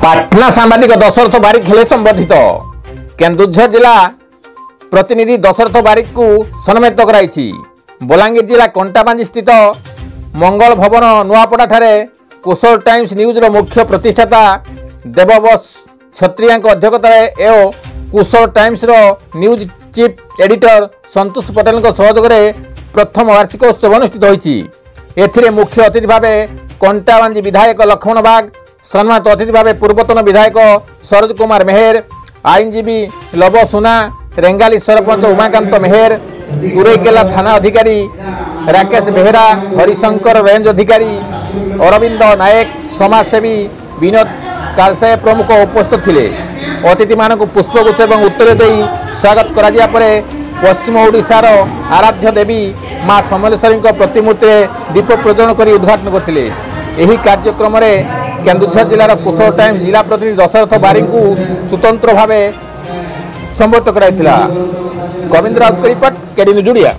पाटना सांबादिक दशरथ बारिक हेले संबोधित केन्दुझर जिला प्रतिनिधि दशरथ बारिक को सम्मानित कराई। बलांगीर जिला कंटाबांजी स्थित मंगल भवन नुआपड़ा ठारे कुशल टाइम्स न्यूज मुख्य प्रतिष्ठाता देवबस क्षत्रिया अध्यक्षतार एवं कुशल टाइम्स न्यूज चीफ एडिटर संतोष पटेल सहयोग में प्रथम वार्षिकोत्सव अनुष्ठित होती। एथिरे मुख्य अतिथि भाव कंटाबांजी विधायक लक्ष्मण बाग, सम्मानित अतिथि भाव पूर्वतन विधायक सरोज कुमार मेहर, आईनजीवी लव सुना, रेंगाली सरपंच उमाकांत मेहर, तुरईकेला थाना अधिकारी राकेश बेहरा, हरिशंकर रेंज अधिकारी अरविंद नायक, समाजसेवी विनोद कालसाय प्रमुख उपस्थित थे। अतिथि मानक पुष्पगुच्छ और उत्तर दे स्वागत करा परे पश्चिम ओडिशार आराध्य देवी माँ समलेश्वरी प्रतिमूर्ति दीप प्रज्वलन कर उद्घाटन करते। यही कार्यक्रम में केन्दुझर जिलार कुशल टाइम्स जिला प्रतिनिधि दशरथ बारिक को स्वतंत्र भाव संबोधित कराई। Govind Raut report, KD news Odia.